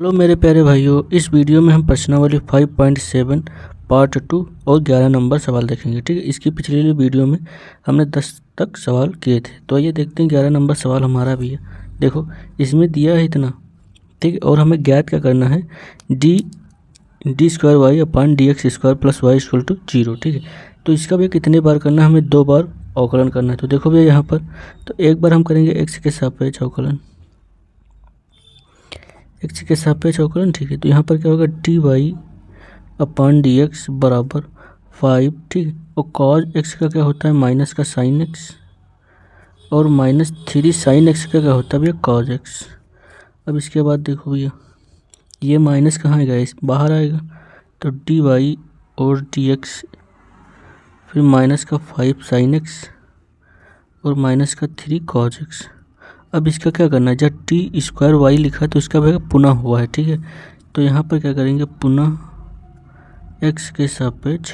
Hello मेरे प्यारे भाइयों, इस वीडियो में हम प्रश्नावली 5.7 पार्ट 2 और 11 नंबर सवाल देखेंगे। ठीक है, इसकी पिछली वीडियो में हमने 10 तक सवाल किए थे, तो आइए देखते हैं 11 नंबर सवाल हमारा भी है। देखो, इसमें दिया है इतना, ठीक है, और हमें ज्ञात क्या करना है, d square y upon d x square plus y equal to 0। ठीक है, तो इसका भी कितने बार करना है, हमें 2 बार अवकलन करना है। तो देखो भैया यहाँ पर, तो एक बार हम करेंगे एक्स के सापेक्ष अवकलन, एक्स के सापेक्ष अवकलन। ठीक है, तो यहाँ पर क्या होगा, D y upon d x बराबर 5। ठीक है, और कॉज एक्स का क्या होता है, माइनस का साइन एक्स, और -3 साइन एक्स का क्या होता है भैया, कॉज एक्स। अब इसके बाद देखो भैया, ये माइनस कहाँ आएगा, इस बाहर आएगा, तो डी वाई और डी एक्स, फिर माइनस का 5 साइन एक्स और माइनस का 3 कॉज एक्स। अब इसका क्या करना है, जब टी स्क्वायर वाई लिखा है तो इसका भी पुनः हुआ है। ठीक है, तो यहाँ पर क्या करेंगे, पुनः एक्स के सापेक्ष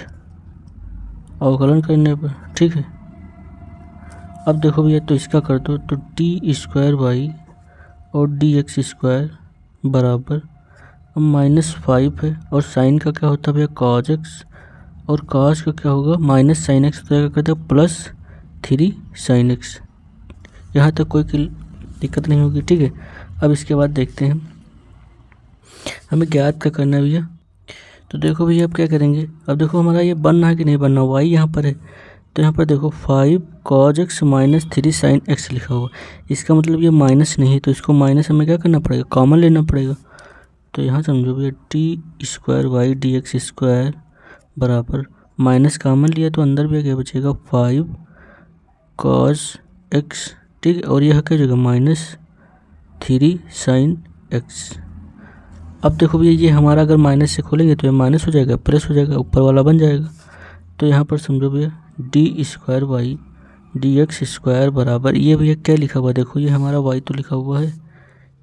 अवकलन करने पर। ठीक है, अब देखो भैया, तो इसका कर दो, तो टी स्क्वायर वाई और डी एक्स स्क्वायर बराबर -5 है, और साइन का क्या होता है भैया, कॉज एक्स, और कॉज का क्या होगा, माइनस साइन एक्स, तो क्या करते हैं +3 साइन एक्स। यहाँ तक कोई दिक्कत नहीं होगी। ठीक है, अब इसके बाद देखते हैं हमें ज्ञात क्या करना है भैया। तो देखो भैया, अब क्या करेंगे, अब देखो हमारा ये बनना है कि नहीं बनना, वाई यहाँ पर है, तो यहाँ पर देखो 5 कॉज एक्स -3 साइन एक्स लिखा हुआ, इसका मतलब ये माइनस नहीं है, तो इसको माइनस हमें क्या करना पड़ेगा, कॉमन लेना पड़ेगा। तो यहाँ समझो भैया, t square y d x square बराबर, माइनस कॉमन लिया तो अंदर भी क्या बचेगा, 5 कॉज एक्स। ठीक है, और यह क्या जगह, -3 साइन एक्स। अब देखो भैया, ये हमारा अगर माइनस से खोलेंगे तो ये माइनस हो जाएगा, प्लस हो जाएगा, ऊपर वाला बन जाएगा। तो यहाँ पर समझो भैया, d square y d x square बराबर, ये भैया क्या लिखा हुआ है, देखो ये हमारा वाई तो लिखा हुआ है,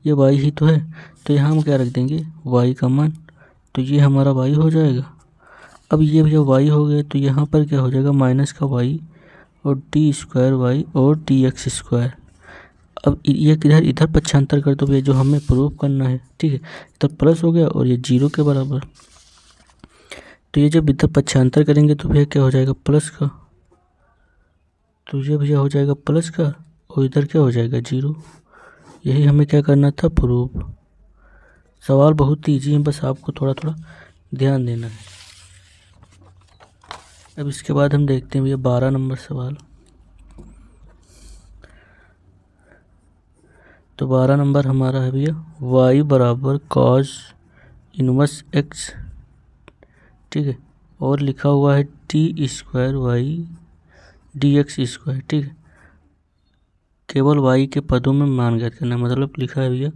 ये वाई ही तो है, तो यहाँ हम क्या रख देंगे, वाई का मान, तो ये हमारा वाई हो जाएगा। अब ये भैया वाई हो गया, तो यहाँ पर क्या हो जाएगा, माइनस का वाई और डी स्क्वायर वाई और डी एक्स स्क्वायर। अब ये किधर, इधर पक्षांतर कर दो भैया, जो हमें प्रूव करना है। ठीक है, इधर प्लस हो गया और ये 0 के बराबर, तो ये जब इधर पक्षांतर करेंगे तो भैया क्या हो जाएगा, प्लस का, तो ये भैया हो जाएगा प्लस का, और इधर क्या हो जाएगा, 0। यही हमें क्या करना था, प्रूव। सवाल बहुत ईजी है, बस आपको थोड़ा थोड़ा ध्यान देना है। अब इसके बाद हम देखते हैं भैया 12 नंबर सवाल। तो 12 नंबर हमारा है भैया, y बराबर कॉस इनवर्स एक्स। ठीक है, और लिखा हुआ है t square y d x square. ठीक है, केवल y के पदों में मान ज्ञात करना, मतलब लिखा है भैया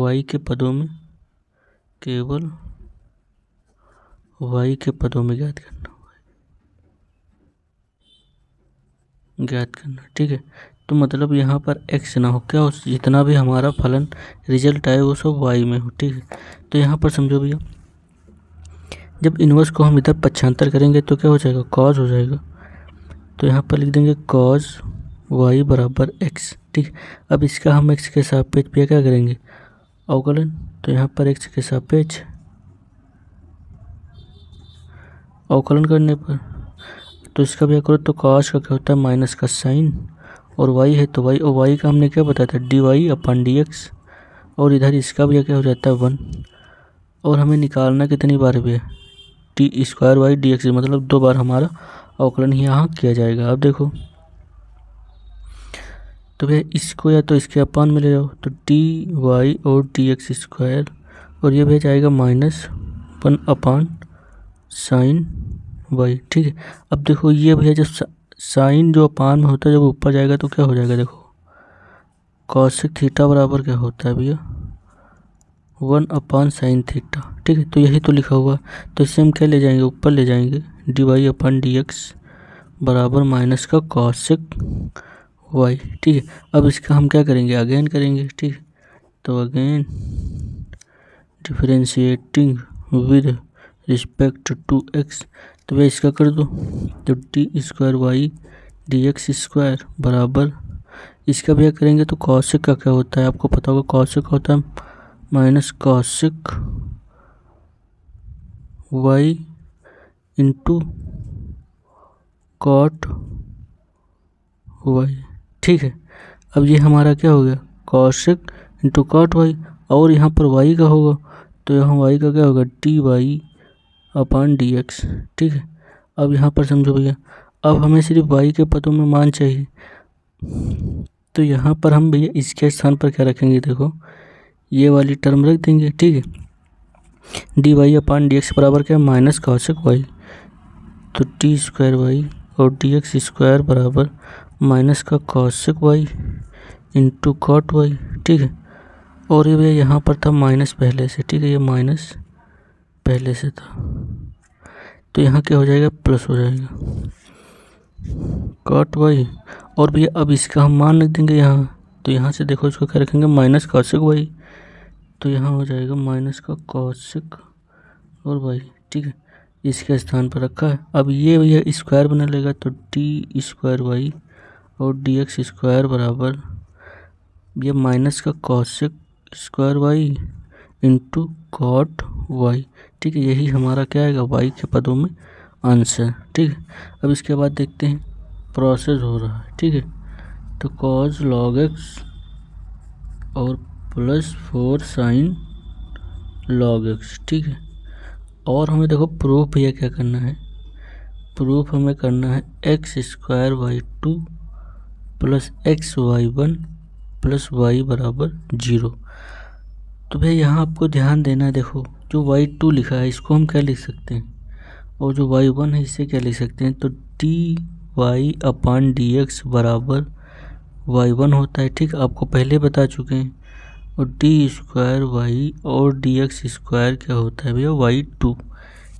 y के पदों में, केवल y के पदों में ज्ञात करना। ठीक है, तो मतलब यहाँ पर x ना हो, क्या हो, जितना भी हमारा फलन रिजल्ट आए वो सब y में हो। ठीक है, तो यहाँ पर समझो भैया, जब इन्वर्स को हम इधर पक्षांतर करेंगे तो क्या हो जाएगा, कॉज हो जाएगा, तो यहाँ पर लिख देंगे कॉज y बराबर x। ठीक, अब इसका हम x के सापेक्ष पे क्या करेंगे, अवकलन, तो यहाँ पर x के सापेक्ष अवकलन करने पर, तो इसका भी करो, तो कॉस का क्या होता है, माइनस का साइन, और y है तो y, और y का हमने क्या बताया था, डी वाई अपन डी एक्स, और इधर इसका भी क्या हो जाता है 1, और हमें निकालना कितनी बार भी है, t square y d x, मतलब 2 बार हमारा अवकलन यहाँ किया जाएगा। अब देखो, तो भैया इसको या तो इसके अपान में ले जाओ, तो टी वाई और डी एक्स स्क्वायर, और ये भी जाएगा -1 अपान साइन वाई। ठीक है, अब देखो ये भैया, जब साइन जो अपान में होता है जब ऊपर जाएगा तो क्या हो जाएगा, देखो कॉसेक थीटा बराबर क्या होता है भैया, 1 अपान साइन थीटा। ठीक है, तो यही तो लिखा हुआ, तो इससे हम क्या ले जाएंगे, ऊपर ले जाएंगे, डी वाई अपन डी एक्स बराबर माइनस का कॉसेक वाई। ठीक है, अब इसका हम क्या करेंगे, अगेन करेंगे। ठीक है, तो again differentiating with respect to x, तो भैया इसका कर दो, तो t square y d x square बराबर, इसका भैया करेंगे तो कॉसेक का क्या होता है, आपको पता होगा, कॉसेक होता है minus cosec y into cot y. ठीक है, अब ये हमारा क्या हो गया, कॉसिक इंटू कॉट वाई, और यहाँ पर वाई का होगा तो यहाँ वाई का क्या होगा, D y upon d x. ठीक है, अब यहाँ पर समझो भैया, अब हमें सिर्फ वाई के पदों में मान चाहिए, तो यहाँ पर हम भैया इसके स्थान पर क्या रखेंगे, देखो ये वाली टर्म रख देंगे। ठीक है, d y upon d x बराबर क्या, माइनस कॉसिक वाई, तो टी स्क्वायर वाई और डी एक्स स्क्वायर बराबर माइनस का cosec y into cot y. ठीक है, और ये भैया यहाँ पर था माइनस पहले से। ठीक है, ये माइनस पहले से था, तो यहाँ क्या हो जाएगा, प्लस हो जाएगा कॉट वाई। और भैया अब इसका हम मान रख देंगे यहाँ, तो यहाँ से देखो इसको क्या रखेंगे, माइनस कॉसिक वाई, तो यहाँ हो जाएगा माइनस का कॉसिक और वाई। ठीक है, इसके स्थान पर रखा है। अब ये भैया स्क्वायर बना लेगा, तो डी स्क्वायर वाई और डी एक्स स्क्वायर बराबर ये माइनस का cosec square y into cot y. ठीक है, यही हमारा क्या आएगा, वाई के पदों में आंसर। ठीक है, अब इसके बाद देखते हैं प्रोसेस हो रहा है। ठीक है, तो कॉज लॉग एक्स और प्लस 4 साइन लॉग एक्स। ठीक है, और हमें देखो प्रूफ भैया क्या करना है, प्रूफ हमें करना है x square y 2 plus x y 1 plus y बराबर 0। तो भैया यहाँ आपको ध्यान देना है, देखो जो y2 लिखा है इसको हम क्या लिख सकते हैं, और जो y1 है इसे क्या लिख सकते हैं, तो d y upon d x बराबर y1 होता है। ठीक, आपको पहले बता चुके हैं। और डी स्क्वायर वाई और डी एक्स स्क्वायर क्या होता है भैया, y2।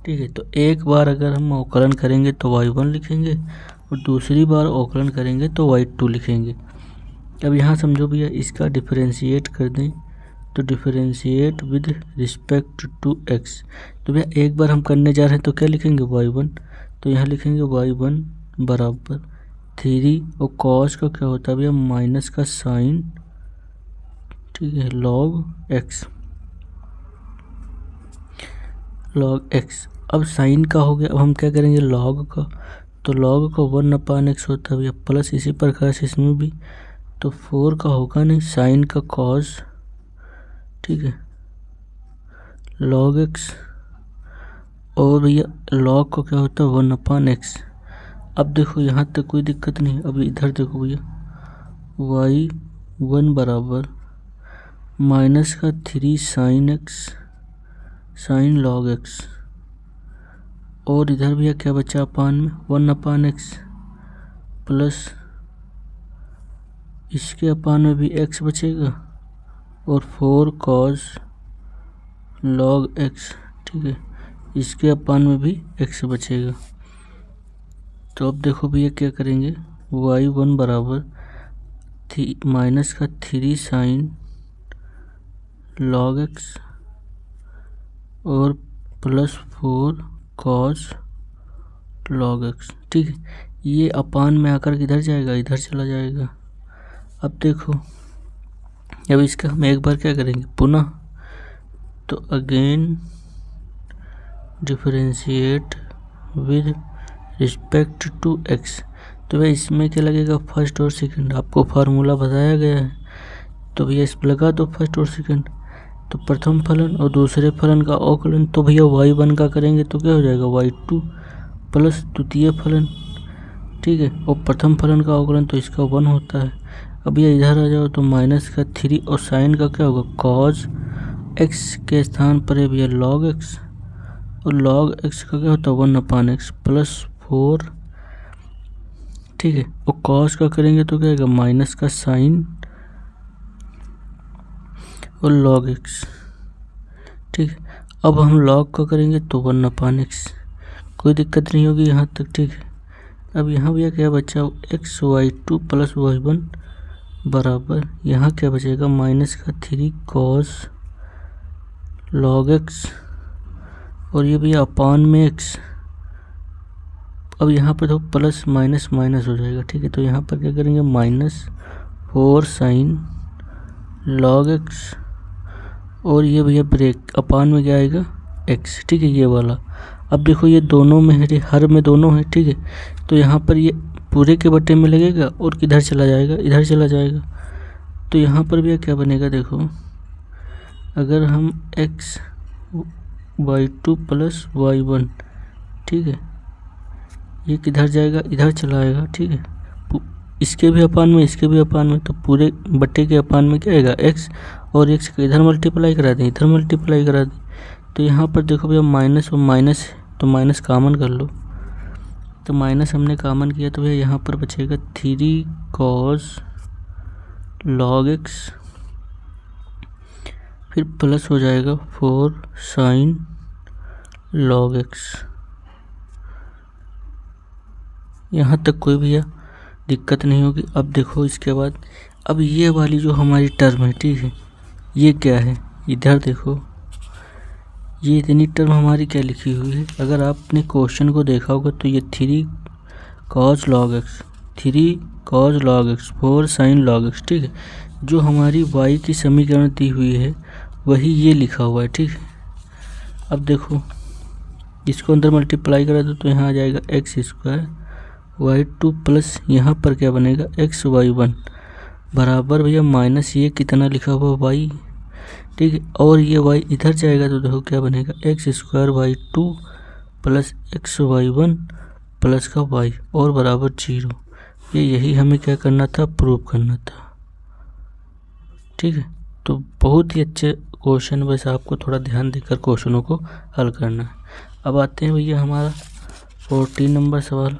ठीक है, तो एक बार अगर हम अवकलन करेंगे तो y1 लिखेंगे, और दूसरी बार अवकलन करेंगे तो y2 लिखेंगे। अब यहाँ समझो भैया, इसका डिफरेंशिएट कर दें, तो differentiate with respect to x, तो भैया एक बार हम करने जा रहे हैं तो क्या लिखेंगे, y1, तो यहाँ लिखेंगे y1 बराबर 3, और कॉस का क्या होता है भैया, माइनस का साइन, ठीक है, लॉग एक्स, लॉग एक्स। अब साइन का हो गया, अब हम क्या करेंगे, लॉग का, तो लॉग का 1/x होता है भैया, प्लस इसी प्रकार से इसमें भी, तो 4 का होगा नहीं, साइन का कॉस, ठीक है, लॉग एक्स, और भैया लॉग का क्या होता है 1/x। अब देखो यहाँ तक कोई दिक्कत नहीं, अब इधर देखो भैया, y1 बराबर माइनस का 3 sine x sign log x, और इधर भैया क्या बचा अपान में 1/x, प्लस इसके अपान में भी x बचेगा, और 4 कॉस लॉग एक्स, ठीक है, इसके अपान में भी x बचेगा। तो अब देखो भैया क्या करेंगे, y1 बराबर माइनस का 3 साइन लॉग एक्स और प्लस 4 कॉस लॉग एक्स। ठीक है, ये अपान में आकर किधर जाएगा, इधर चला जाएगा। अब देखो, अब इसका हम एक बार क्या करेंगे पुनः, तो again differentiate with respect to x, तो भैया इसमें क्या लगेगा, फर्स्ट और सेकंड, आपको फार्मूला बताया गया है, तो भैया इस पर लगा दो फर्स्ट और सेकंड, तो प्रथम फलन और दूसरे फलन का अवकलन, तो भैया y1 का करेंगे तो क्या हो जाएगा y2 प्लस द्वितीय फलन, ठीक है, और प्रथम फलन का अवकलन तो इसका 1 होता है। अब ये इधर आ जाओ तो माइनस का 3 और साइन का क्या होगा कॉज एक्स के स्थान पर है भैया लॉग एक्स, और लॉग एक्स का क्या होता है 1/x प्लस 4, ठीक है, और कॉस का करेंगे तो क्या आएगा माइनस का साइन और लॉग एक्स। ठीक है, अब हम लॉग का करेंगे तो 1/x, कोई दिक्कत नहीं होगी यहाँ तक। ठीक है, अब यहाँ भैया क्या बचा xy2 प्लस y1 बराबर, यहाँ क्या बचेगा माइनस का 3 कॉस लॉग एक्स, और ये भैया अपान में x। अब यहाँ पर तो प्लस माइनस माइनस हो जाएगा। ठीक है, तो यहाँ पर क्या करेंगे माइनस 4 साइन लॉग एक्स और ये भैया ब्रेक अपान में क्या आएगा x, ठीक है, ये वाला। अब देखो ये दोनों में है, हर में दोनों है, ठीक है, तो यहाँ पर ये पूरे के बटे में लगेगा और किधर चला जाएगा, इधर चला जाएगा। तो यहाँ पर भैया क्या बनेगा, देखो अगर हम x y2 प्लस y1, ठीक है, ये किधर जाएगा, इधर चला आएगा, ठीक है, इसके भी अपान में, इसके भी अपान में, तो पूरे बट्टे के अपान में क्या आएगा x, और x का इधर मल्टीप्लाई करा दें, इधर मल्टीप्लाई करा दें। तो यहाँ पर देखो भैया माइनस और माइनस, तो माइनस कॉमन कर लो, तो माइनस हमने कॉमन किया तो भैया यहाँ पर बचेगा 3 cos log x, फिर प्लस हो जाएगा 4 sin log x। यहाँ तक कोई भैया दिक्कत नहीं होगी। अब देखो इसके बाद, अब ये वाली जो हमारी टर्म है, ठीक है, ये क्या है, इधर देखो ये इतनी टर्म हमारी क्या लिखी हुई है। अगर आपने क्वेश्चन को देखा होगा तो ये 3 cos log x, 3 cos log x, 4 sin log x, ठीक है, जो हमारी y की समीकरण दी हुई है वही ये लिखा हुआ है, ठीक है। अब देखो इसको अंदर मल्टीप्लाई करा दो तो यहाँ आ जाएगा x स्क्वायर y2 प्लस यहाँ पर क्या बनेगा x y1 बराबर भैया माइनस ये कितना लिखा हुआ y, ठीक है, और ये y इधर जाएगा तो देखो क्या बनेगा x square y2 plus x y1 plus का y और बराबर 0। यही हमें क्या करना था, प्रूव करना था, ठीक है। तो बहुत ही अच्छे क्वेश्चन, बस आपको थोड़ा ध्यान देकर क्वेश्चनों को हल करना है। अब आते हैं भैया हमारा 14 नंबर सवाल।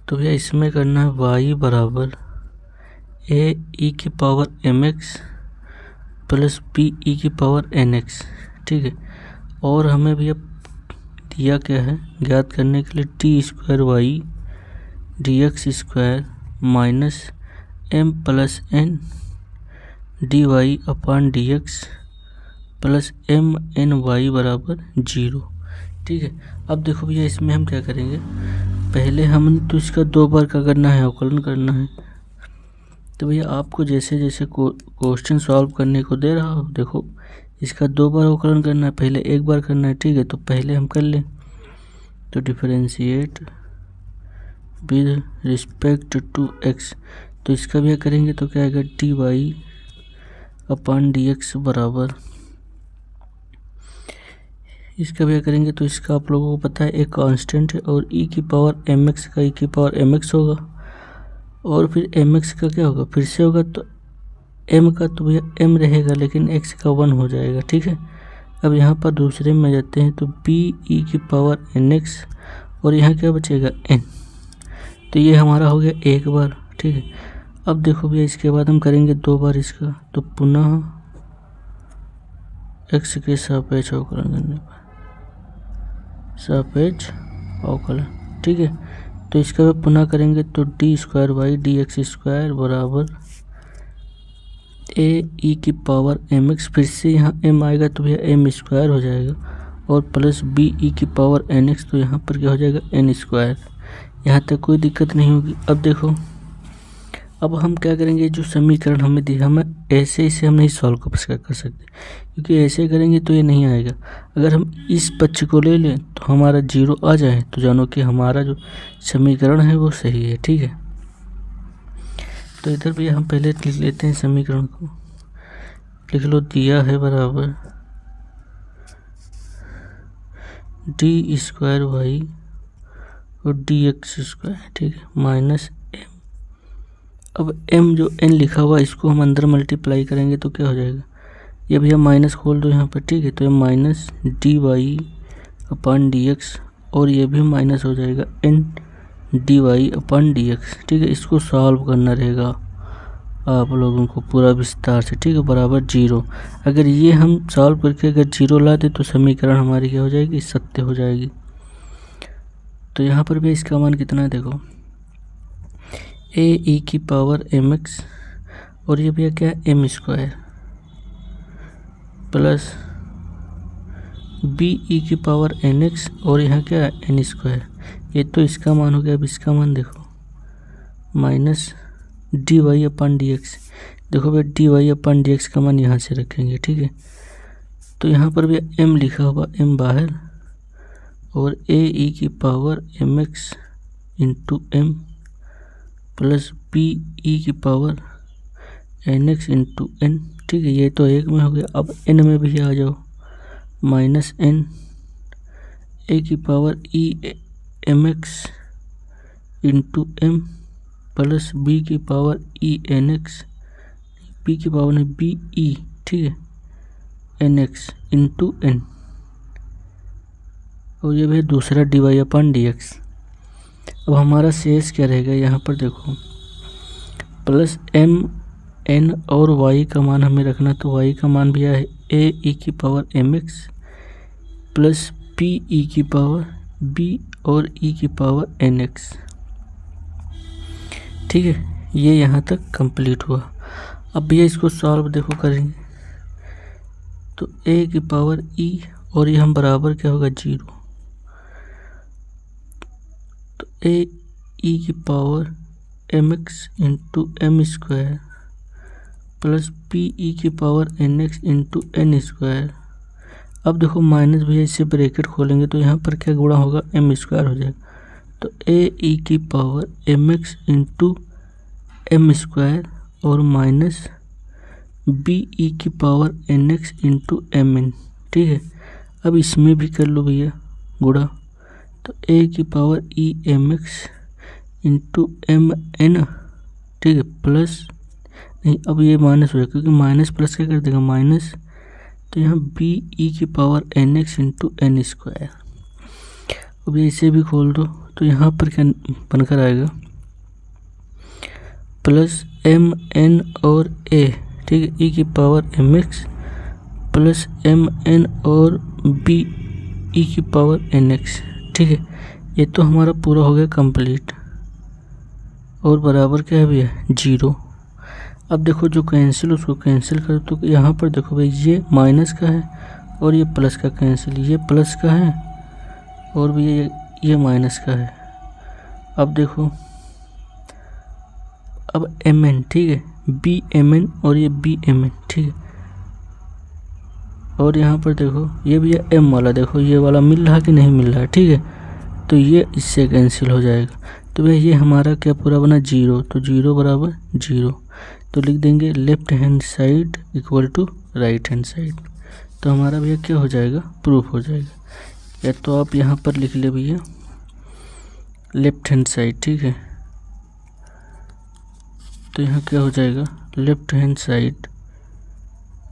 तो भैया इसमें करना है y बराबर a e की power mx plus b e की पावर nx, ठीक है, और हमें भैया दिया क्या है ज्ञात करने के लिए t square y d x square minus m plus n d y upon d x plus m n y बराबर 0, ठीक है। अब देखो भैया इसमें हम क्या करेंगे, पहले हम तो इसका 2 बार क्या करना है, अवकलन करना है। तो भैया आपको जैसे जैसे क्वेश्चन सॉल्व करने को दे रहा हो, देखो इसका 2 बार अवकलन करना है, पहले 1 बार करना है, ठीक है। तो पहले हम कर लें, तो differentiate with respect to x, तो इसका भी करेंगे तो क्या आएगा d y upon d x बराबर, इसका भी करेंगे तो इसका आप लोगों को पता है एक कांस्टेंट है और e की पावर mx का e की पावर mx होगा, और फिर mx का क्या होगा, फिर से होगा तो m का तो भैया m रहेगा लेकिन x का 1 हो जाएगा, ठीक है। अब यहाँ पर दूसरे में जाते हैं तो b e की पावर nx और यहाँ क्या बचेगा n, तो ये हमारा हो गया 1 बार, ठीक है। अब देखो भैया इसके बाद हम करेंगे 2 बार इसका, तो पुनः x के सापेक्ष अवकलन करने पर सापेक्ष अवकलन, ठीक है। तो इसका भी पुनः करेंगे तो d square y d x square बराबर ए ई की पावर एम एक्स, फिर से यहाँ m आएगा तो भैया एम स्क्वायर हो जाएगा, और प्लस बी ई की पावर एन एक्स, तो यहाँ पर क्या हो जाएगा एन स्क्वायर। यहाँ तक कोई दिक्कत नहीं होगी। अब देखो अब हम क्या करेंगे, जो समीकरण हमें दिया, हमें ऐसे इसे हम नहीं सॉल्व कर सकते, क्योंकि ऐसे करेंगे तो ये नहीं आएगा। अगर हम इस पक्ष को ले लें तो हमारा 0 आ जाए तो जानो कि हमारा जो समीकरण है वो सही है, ठीक है। तो इधर भी हम पहले लिख लेते हैं समीकरण को, लिख लो दिया है बराबर डी स्क्वायर वाई और डी एक्स स्क्वायर, ठीक है, माइनस एम। अब m जो n लिखा हुआ इसको हम अंदर मल्टीप्लाई करेंगे तो क्या हो जाएगा, ये भैया माइनस खोल दो यहाँ पर, ठीक है। तो ये minus D y upon d x और ये भी माइनस हो जाएगा n D y upon d x, ठीक है। इसको सॉल्व करना रहेगा आप लोगों को पूरा विस्तार से, ठीक है, बराबर 0। अगर ये हम सॉल्व करके अगर 0 ला दे तो समीकरण हमारी क्या हो जाएगी, सत्य हो जाएगी। तो यहाँ पर भी इसका मान कितना है, देखो ए ई की पावर एम एक्स और ये भैया क्या है m square plus b e की पावर एन एक्स और यहाँ क्या है एन स्क्वायर। ये तो इसका मान हो गया। अब इसका मान देखो minus D y upon d x, देखो भैया डी वाई अपन डी एक्स का मान यहाँ से रखेंगे, ठीक है। तो यहाँ पर भी m लिखा हुआ, m बाहर, और a e की power m x into m plus b e की power n x into n, ठीक है। ये तो एक में हो गया। अब n में भी आ जाओ, माइनस n a की power e m x into m plus b की power e n x, b की पावर नहीं बी ई, ठीक है, एन एक्स इंटू एन, और ये भी दूसरा डी वाई अपन डी एक्स। अब हमारा शेष क्या रहेगा यहाँ पर देखो, प्लस एम एन और y का मान हमें रखना, तो y का मान भी है ए ई की power m x plus p e की पावर b और e की पावर एन एक्स, ठीक है। ये यहाँ तक कंप्लीट हुआ। अब भैया इसको सॉल्व देखो करेंगे, तो a की पावर e और ये हम बराबर क्या होगा 0, तो a e की power m x into m square plus p e की power n x into n square. अब देखो माइनस भैया इससे ब्रैकेट खोलेंगे तो यहाँ पर क्या गुणा होगा, एम स्क्वायर हो जाएगा, तो ए ई की power m x into m square और माइनस बी ई की power n x into m n, ठीक है। अब इसमें भी कर लो भैया गुणा, तो ए की power e m x into m n, ठीक है, प्लस नहीं, अब ये माइनस हो जाएगा क्योंकि माइनस प्लस क्या कर देगा माइनस, तो यहाँ बी ई की power n x into n square. अब ये इसे भी खोल दो तो यहाँ पर क्या बनकर आएगा, प्लस एम एन और ए, ठीक है, ई की power m x plus m n और बी ई की पावर एन एक्स, ठीक है। ये तो हमारा पूरा हो गया कंप्लीट, और बराबर क्या है भैया 0। अब देखो जो कैंसिल उसको कैंसिल कर, तो यहाँ पर देखो भाई ये माइनस का है और ये प्लस का कैंसिल, ये प्लस का है और भी ये माइनस का है। अब देखो अब एम एन, ठीक है, बी एम एन और ये बी एम एन, ठीक है, और यहाँ पर देखो ये भी है एम वाला, देखो ये वाला मिल रहा कि नहीं मिल रहा है, ठीक है, तो ये इससे कैंसिल हो जाएगा। तो भैया ये हमारा क्या पूरा बना 0, तो 0 बराबर 0, तो लिख देंगे left hand side equal to right hand side, तो हमारा भैया क्या हो जाएगा, प्रूफ हो जाएगा। या तो आप यहाँ पर लिख ले भैया लेफ्ट हैंड साइड, ठीक है, तो यहाँ क्या हो जाएगा left hand side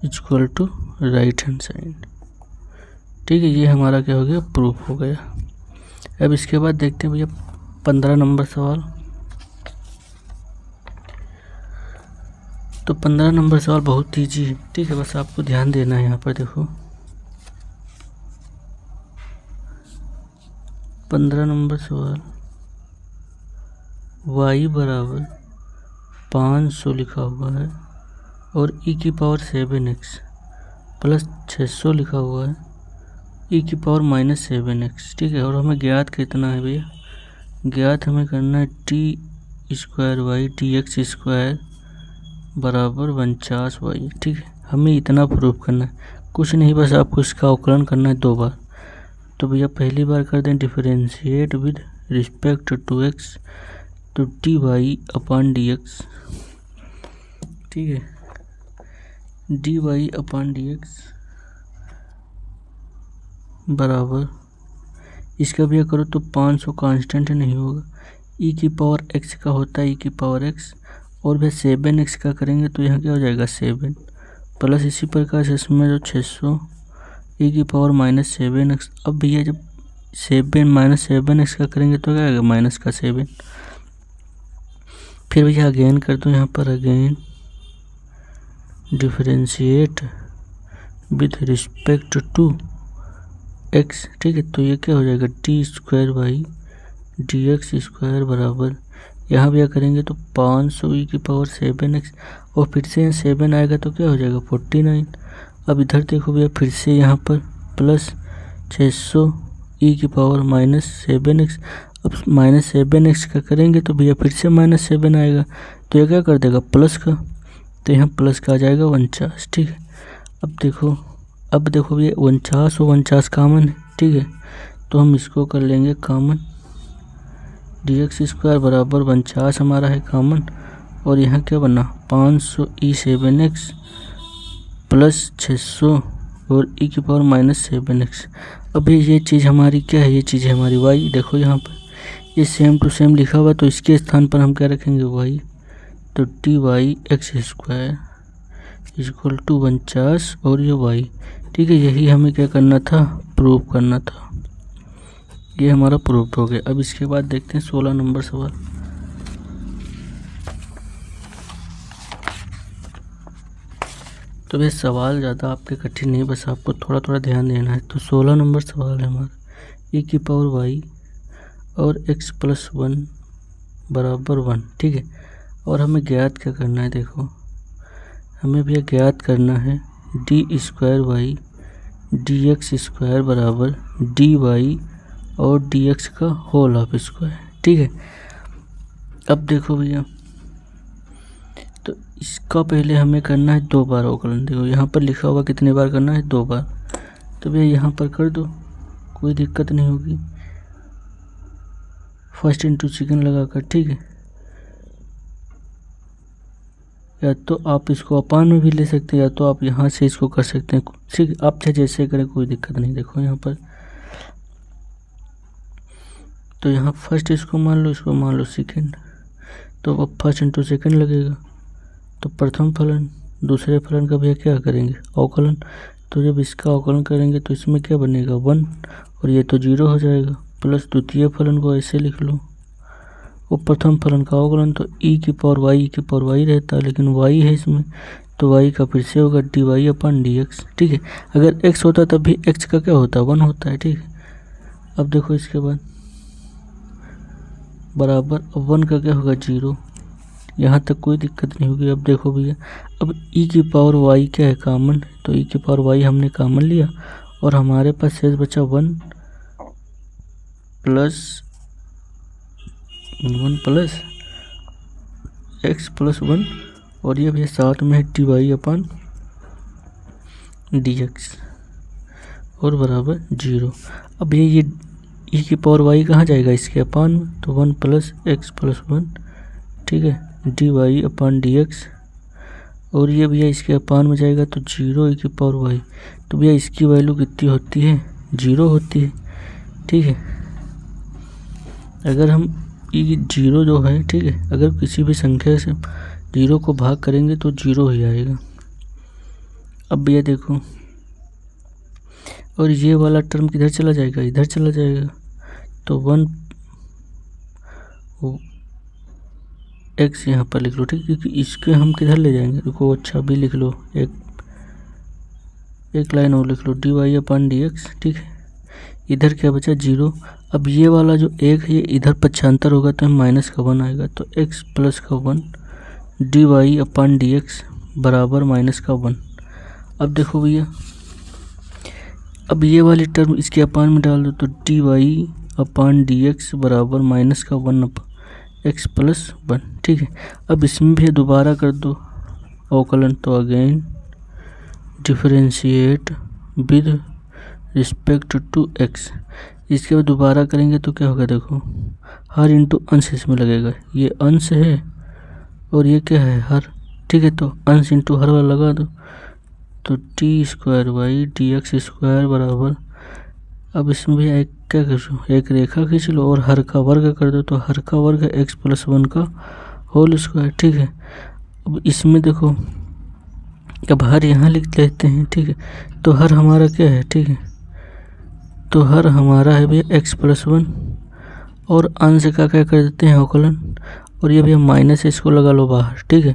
equal to right hand side, ठीक है। ये हमारा क्या हो गया, प्रूफ हो गया। अब इसके बाद देखते हैं भैया 15 नंबर सवाल। तो 15 नंबर सवाल बहुत ईजी है, ठीक है, बस आपको ध्यान देना है। यहाँ पर देखो 15 नंबर सवाल, y बराबर 500 लिखा हुआ है और e की पावर 7x प्लस 600 लिखा हुआ है, e की पावर माइनस 7x, ठीक है। और हमें ज्ञात कितना है भैया, ज्ञात हमें करना है t square y d x square बराबर 49y, ठीक है। हमें इतना प्रूफ करना है, कुछ नहीं, बस आपको इसका अवकलन करना है 2 बार। तो भैया पहली बार कर दें differentiate with respect to x, तो d y upon d x, ठीक है, d y upon d x बराबर, इसका भी करो तो 500 कांस्टेंट नहीं होगा, e की पावर x का होता है e की पावर x, और भैया 7x का करेंगे तो यहाँ क्या हो जाएगा 7 प्लस इसी प्रकार से इसमें जो 600 e की पावर माइनस 7x। अब भैया जब 7 माइनस 7x का करेंगे तो क्या आएगा माइनस का 7। फिर भैया अगेन कर दो यहाँ पर, again differentiate with respect to x, ठीक है, तो ये क्या हो जाएगा t square by d x square बराबर, यहाँ भैया करेंगे तो 500 ई की पावर 7x, और फिर से यहाँ 7 आएगा तो क्या हो जाएगा 49। अब इधर देखो भैया फिर से यहाँ पर प्लस 600 ई की पावर माइनस 7x, अब माइनस 7x का करेंगे तो भैया फिर से माइनस 7 आएगा, तो ये क्या कर देगा प्लस का, तो यहाँ प्लस का आ जाएगा 49, ठीक है। अब देखो भैया 49 और 49 कामन है, ठीक है, तो हम इसको कर लेंगे कॉमन। dx² बराबर 49 हमारा है कॉमन, और यहाँ क्या बना 500e7x प्लस 600 और e⁻⁻7x। अब ये चीज़ हमारी क्या है, ये चीज़ है हमारी y। देखो यहाँ पर ये सेम टू सेम लिखा हुआ, तो इसके स्थान पर हम क्या रखेंगे y, तो dy(x² इक्वल टू 49 और ये y, ठीक है। यही हमें क्या करना था, प्रूव करना था। ये हमारा प्रूफ हो गया। अब इसके बाद देखते हैं 16 नंबर सवाल। तो ये सवाल ज़्यादा आपके कठिन नहीं, बस आपको थोड़ा थोड़ा ध्यान देना है। तो 16 नंबर सवाल है हमारा, e⁻y और x+1 बराबर 1, ठीक है। और हमें ज्ञात क्या करना है, देखो हमें भी ज्ञात करना है d² dx² बराबर dy और dx का होल ऑफ स्क्वायर, ठीक है। अब देखो भैया, तो इसका पहले हमें करना है 2 बार अवकलन। देखो यहाँ पर लिखा हुआ कितने बार करना है, 2 बार। तो भैया यहाँ पर कर दो, कोई दिक्कत नहीं होगी, फर्स्ट इंटू सेकंड लगाकर, ठीक है। या तो आप इसको अपान में भी ले सकते हैं, या तो आप यहाँ से इसको कर सकते हैं, ठीक है। आप जैसे करें कोई दिक्कत नहीं। देखो यहाँ पर तो यहाँ फर्स्ट इसको मान लो, इसको मान लो सेकंड, तो अब फर्स्ट इंटू सेकंड लगेगा, तो प्रथम फलन दूसरे फलन का भी क्या करेंगे, अवकलन। तो जब इसका अवकलन करेंगे तो इसमें क्या बनेगा 1, और ये तो 0 हो जाएगा, प्लस द्वितीय फलन को ऐसे लिख लो, वो प्रथम फलन का अवकलन, तो e⁻y रहता है, लेकिन y है इसमें, तो y का फिर से होगा dy/dx, ठीक है। अगर x होता तब भी x का क्या होता है, 1 होता है, ठीक है। अब देखो इसके बाद बराबर, अब 1 का क्या होगा 0, यहाँ तक कोई दिक्कत नहीं होगी। अब देखो भैया, अब e⁻y क्या है, कॉमन, तो e⁻y हमने कॉमन लिया, और हमारे पास शेष बचा 1 प्लस x+1, और ये भैया साथ में है dy/dx और बराबर 0। अब ये e⁻y कहाँ जाएगा, इसके अपान में, तो 1 प्लस x+1, ठीक है, dy/dx, और ये भैया इसके अपान में जाएगा तो 0 e⁻y। तो भैया इसकी वैल्यू कितनी होती है, 0 होती है, ठीक है। अगर हम 0 जो है, ठीक है, अगर किसी भी संख्या से 0 को भाग करेंगे तो 0 ही आएगा। अब भैया देखो, और ये वाला टर्म किधर चला जाएगा, इधर चला जाएगा, तो 1 x यहाँ पर लिख लो, ठीक, क्योंकि इसके हम किधर ले जाएंगे, देखो अच्छा भी लिख लो, एक लाइन और लिख लो dy/dx, ठीक है। इधर क्या बचा 0। अब ये वाला जो 1 है ये इधर पक्षांतर होगा तो माइनस का 1 आएगा, तो x+1 dy/dx बराबर -1। अब देखो भैया, अब ये वाली टर्म इसके अपान में डाल दो, तो dy/dx बराबर -1 x+1, ठीक है। अब इसमें भी दोबारा कर दो अवकलन, तो again differentiate with respect to x। इसके बाद दोबारा करेंगे तो क्या होगा, देखो हर इंटू अंश इसमें लगेगा, ये अंश है और ये क्या है हर, ठीक है। तो अंश इंटू हर वाला लगा दो, तो t²/dx² बराबर, अब इसमें भी एक क्या खींचो, एक रेखा खींच लो और हर का वर्ग कर दो, तो हर का वर्ग है x+1 का होल स्क्वायर, ठीक है। अब इसमें देखो, अब हर यहाँ लिख लेते हैं, ठीक है। तो हर हमारा क्या है, ठीक है, तो हर हमारा है भैया x+1, और अंश का क्या कर देते हैं अवकलन, और ये भैया माइनस इसको लगा लो बाहर, ठीक है।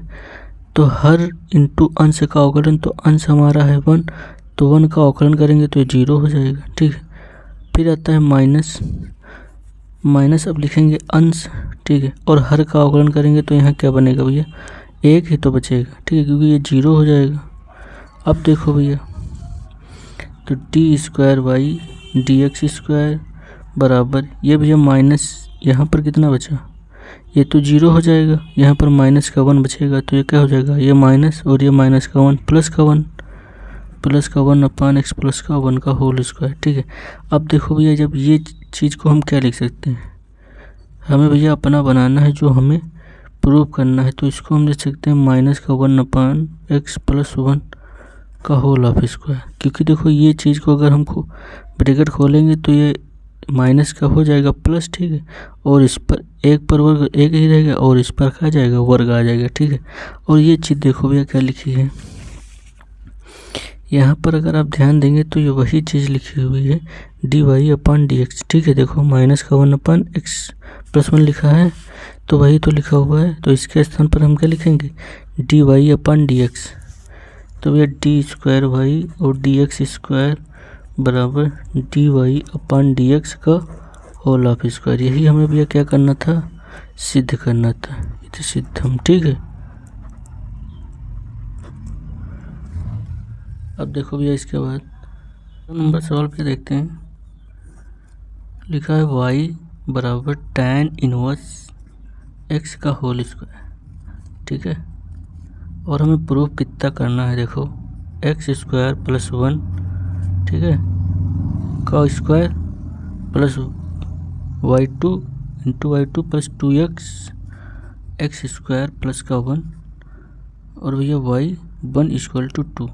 तो हर इंटू अंश का अवकलन, तो अंश हमारा है 1, तो 1 का अवकलन करेंगे तो 0 हो जाएगा, ठीक है। फिर आता है माइनस, अब लिखेंगे अंश, ठीक है, और हर का अवकलन करेंगे तो यहाँ क्या बनेगा भैया, 1 ही तो बचेगा, ठीक है, क्योंकि ये 0 हो जाएगा। अब देखो भैया, तो d²/dx² बराबर, ये भैया माइनस, यहाँ पर कितना बचा, ये तो 0 हो जाएगा, यहाँ पर माइनस का 1 बचेगा, तो ये क्या हो जाएगा, ये माइनस और ये माइनस का 1 प्लस का 1 अपान x प्लस का 1 का होल स्क्वायर। ठीक है, अब देखो भैया, जब ये चीज़ को हम क्या लिख सकते हैं, हमें भैया अपना बनाना है जो हमें प्रूव करना है, तो इसको हम लिख सकते हैं माइनस का 1 अपान x प्लस 1 का होल ऑफ स्क्वायर। क्योंकि देखो ये चीज़ को अगर हमको ब्रैकेट खोलेंगे तो ये माइनस का हो जाएगा प्लस, ठीक है, और इस पर एक पर वर्ग एक ही रहेगा और इस पर क्या जाएगा, वर्ग आ जाएगा। ठीक है, और ये चीज़ देखो भैया क्या लिखी है यहाँ पर, अगर आप ध्यान देंगे तो ये वही चीज़ लिखी हुई है d y upon d x. ठीक है, देखो माइनस का 1 अपान एक्स प्लस 1 लिखा है, तो वही तो लिखा हुआ है, तो इसके स्थान पर हम क्या लिखेंगे, D y upon d x. तो भैया डी स्क्वायर वाई और डी एक्स स्क्वायर बराबर D y upon d x का होल ऑफ स्क्वायर। यही हमें भैया क्या करना था, सिद्ध करना था, इसे सिद्धम। ठीक है, अब देखो भैया इसके बाद नंबर सवाल पे देखते हैं, लिखा है y बराबर tan इनवर्स x का होल स्क्वायर। ठीक है, और हमें प्रूफ कितना करना है, देखो x स्क्वायर प्लस 1, ठीक है, का square plus y2 into y2 plus 2x x square plus का 1 और भैया y1 इक्वल टू 2।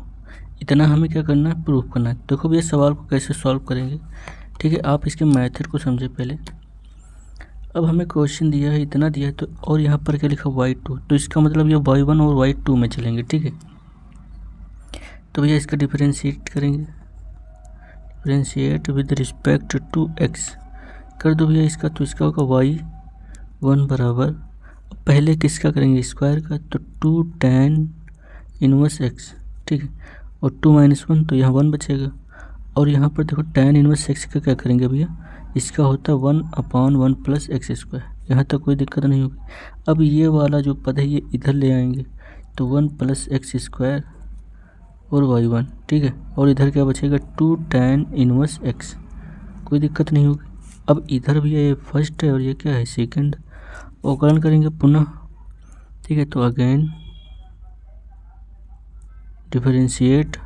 इतना हमें क्या करना है, प्रूफ करना है। देखो भैया सवाल को कैसे सॉल्व करेंगे, ठीक है, आप इसके मेथड को समझे पहले। अब हमें क्वेश्चन दिया है, इतना दिया है, तो और यहाँ पर क्या लिखा y2, तो इसका मतलब ये y1 और y2 में चलेंगे। ठीक है, तो भैया इसका डिफरेंशिएट करेंगे, differentiate with respect to x कर दो भैया इसका, तो इसका होगा y1 बराबर, पहले किसका करेंगे, स्क्वायर का, तो 2 tan इनवर्स x। ठीक है, और 2 माइनस 1 तो यहाँ 1 बचेगा, और यहाँ पर देखो tan इनवर्स x का क्या करेंगे भैया, इसका होता है 1 अपान 1 प्लस एक्स स्क्वायर। यहाँ तक कोई दिक्कत नहीं होगी। अब ये वाला जो पद है ये इधर ले आएंगे, तो 1 प्लस एक्स स्क्वायर और y1। ठीक है, और इधर क्या बचेगा, 2 tan इनवर्स x, कोई दिक्कत नहीं होगी। अब इधर भी ये फर्स्ट है और ये क्या है, सेकंड, अवकलन करेंगे पुनः। ठीक है, तो again differentiate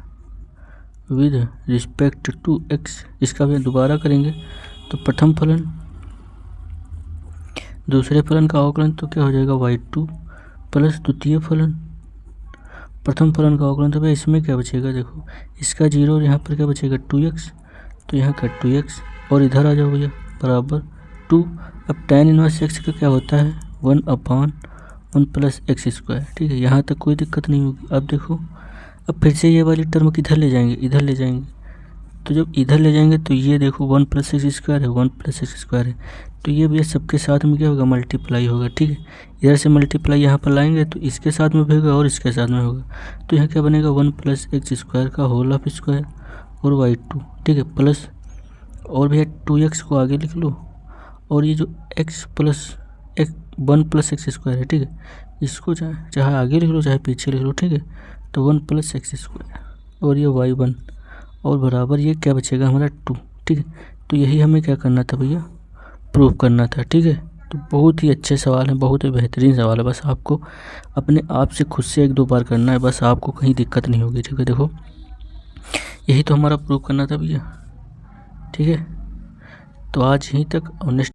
with respect to x, इसका भी दोबारा करेंगे, तो प्रथम फलन दूसरे फलन का अवकलन, तो क्या हो जाएगा y2 प्लस द्वितीय फलन प्रथम फलन का अवकलन। तो भाई इसमें क्या बचेगा, देखो इसका 0 और यहाँ पर क्या बचेगा 2x, तो यहाँ का 2x और इधर आ जाओ भैया बराबर 2। अब tan इनवर्स x का क्या होता है 1 अपान 1 प्लस एक्स स्क्वायर। ठीक है, यहाँ तक कोई दिक्कत नहीं होगी। अब देखो, अब फिर से ये वाली टर्म किधर ले जाएंगे, इधर ले जाएंगे, तो जब इधर ले जाएंगे तो ये देखो 1 प्लस एक्स स्क्वायर है, 1 प्लस एक्स स्क्वायर है, तो ये भैया सबके साथ में क्या होगा, मल्टीप्लाई होगा। ठीक है, इधर से मल्टीप्लाई यहाँ पर लाएंगे तो इसके साथ में भी होगा और इसके साथ में होगा, तो यहाँ क्या बनेगा 1 प्लस एक्स स्क्वायर का होल ऑफ स्क्वायर और y2। ठीक है, प्लस और भैया 2x को आगे लिख लो, और ये जो x plus 1 plus x square है, ठीक है, इसको चाहे आगे लिख लो चाहे पीछे लिख लो। ठीक है, तो 1 प्लस एक्स स्क्वायर और ये y1 और बराबर ये क्या बचेगा हमारा 2। ठीक है, तो यही हमें क्या करना था भैया, प्रूव करना था। ठीक है, तो बहुत ही अच्छे सवाल हैं, बहुत ही बेहतरीन सवाल है, बस आपको अपने आप से खुद से 1-2 बार करना है, बस आपको कहीं दिक्कत नहीं होगी। ठीक है, देखो यही तो हमारा प्रूव करना था भैया। ठीक है, तो आज यहीं तक, और नेक्स्ट